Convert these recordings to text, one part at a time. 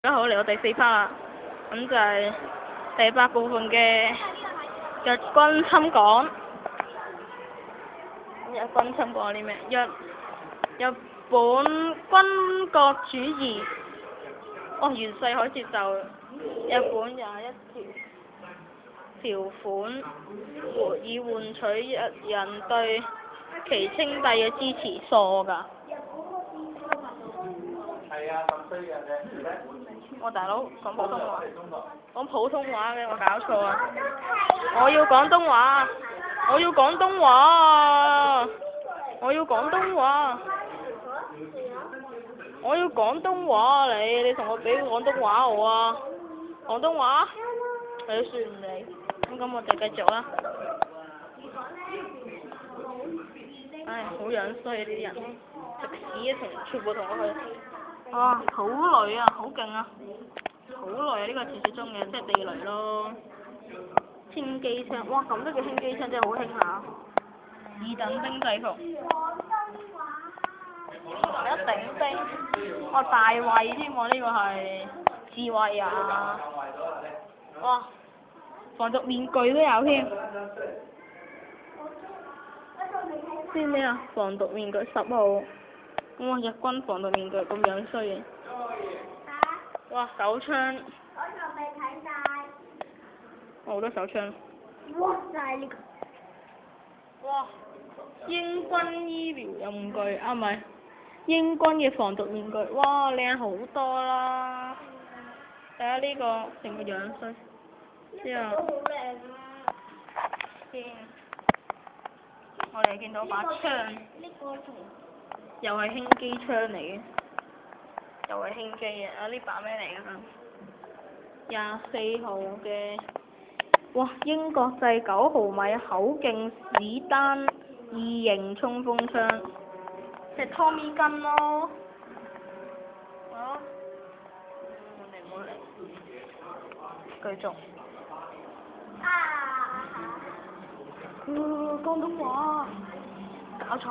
大家好，嚟到第4 part 啦，咁就係第8部分嘅日軍侵港。日軍侵港啲咩？日本軍國主義。袁世凱接受日本21條款，以換取日人對其稱帝嘅支持，傻㗎。大佬講普通話，講普通話嘅，我搞錯啊！我要廣東話，我要廣東話啊！我要廣東話，我要廣東話啊！你同我俾廣東話我啊！廣東話，你都算唔理。咁我哋繼續啦。唉，好樣衰啊！呢啲人，食屎啊！全部同我去。土雷啊，好勁啊！好雷啊！呢個係傳説中嘅，即係地雷咯。輕機槍，哇咁都叫輕機槍，真係好輕下。二等兵制服。一等兵，大衛添喎，呢個係智慧啊！哇，防毒面具都有添。知咩啊？防毒面具10號。哇！日軍防毒面具咁樣衰嘅。哇！手槍。我仲未睇晒。好多手槍。哇！就係呢個。哇！英軍醫療用具唔係英軍嘅防毒面具，哇！靚好多啦。睇下呢個成個樣衰。之後。好靚啊！先。我哋見到把槍。呢個又係輕機槍嚟嘅，又係輕機嘅。呢把咩嚟㗎？24號嘅，哇！英國製9毫米口徑子彈2型衝鋒槍，即係 Tommy Gun 咯。唔好嚟，繼續。廣東話，搞錯。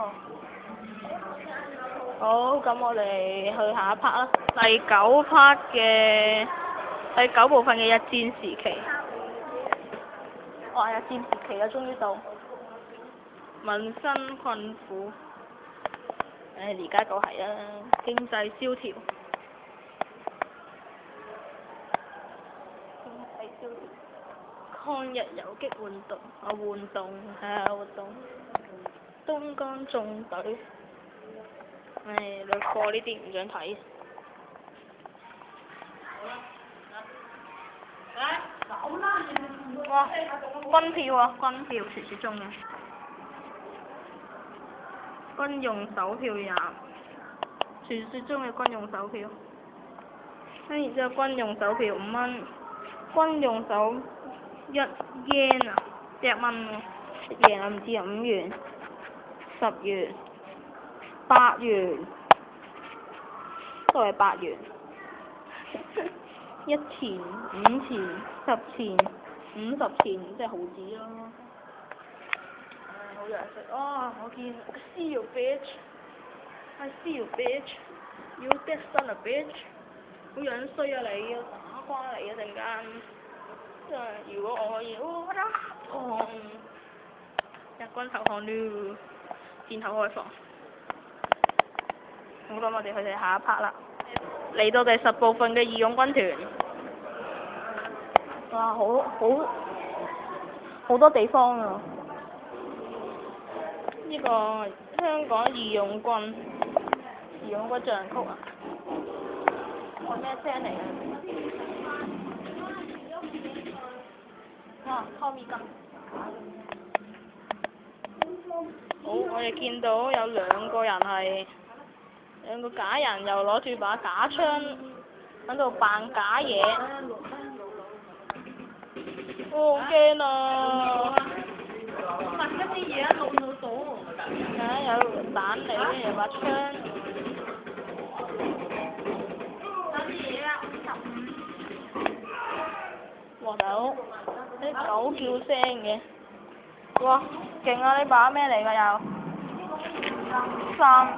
好，咁我哋去下一 part 啦。第9 part 嘅第9部分嘅日戰時期。哇！日戰時期啊，終於到。民生困苦。而家都係啊，經濟蕭條。抗日游擊活動，東江縱隊。旅課呢啲唔想睇。哇！軍票啊，軍票傳説中嘅。軍用手票廿，傳説中嘅軍用手票。然之後軍用手票5蚊，軍用手1 yen 啊，1蚊喎，1 yen 啊，唔知啊，5元、10元。8元，都係8元。1錢、5錢、10錢、50錢，即係毫子咯。好樣衰。我見 I see you bitch，I see you bitch，you dead son of bitch， 好樣衰啊你，打瓜你啊陣間。真係，如果我可以，日軍投降了，箭頭開放。咁我哋去下一 part 啦，嚟到第10部分嘅義勇軍團。哇！好多地方啊！呢個香港義勇軍進行曲啊！係咩聲嚟嘅？哇！Tommy Gun。好，我哋見到有2個人係。2個假人又攞住把假槍喺度扮假嘢，好驚啊！問一啲嘢一路到有彈嚟，有把槍。哇！大佬，啲狗叫聲嘅，哇！勁啊！呢把咩嚟㗎又？3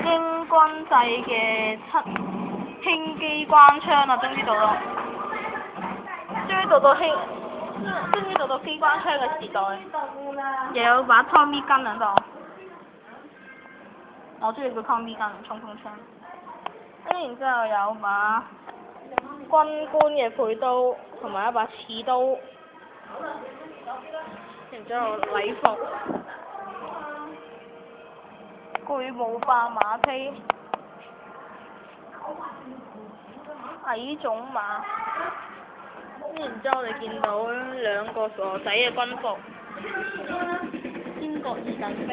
英軍製嘅輕機關槍啊，終於到到，終於到到機關槍嘅時代，又有把 Tommy gun 喺度，我中意叫 Tommy gun 衝鋒槍，跟住然之後有把軍官嘅配刀同埋一把刺刀，然之後禮服。巨無霸馬匹，矮種馬，然之後我哋見到兩個傻仔嘅軍服，天國二等兵，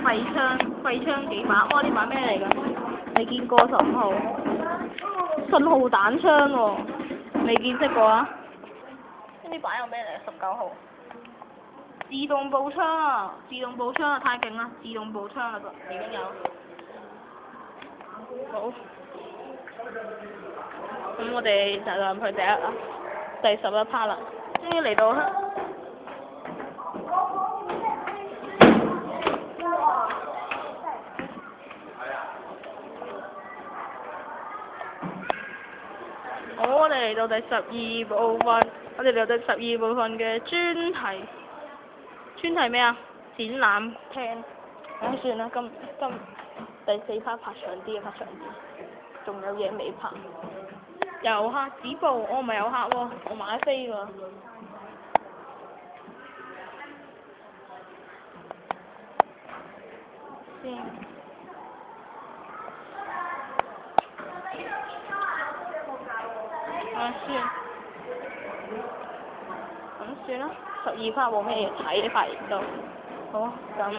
廢槍幾把，哇！呢把咩嚟㗎？未見過15號，信號彈槍喎，未見識過啊！呢把有咩嚟？19號。自動步槍啊！太勁啦！自動步槍啦，已經有。好。咁我哋就入去第11 part 啦，終於嚟到啦。我哋嚟到第12部分，我哋嚟到第12部分嘅專題。專題咩啊？展覽廳。唉，算啦，今第4 part 拍長啲，仲有嘢未拍。遊客止步，我唔係遊客喎，我買飛㗎。先。咁算啦，12 part 冇咩嘢睇，拍完都。好，咁。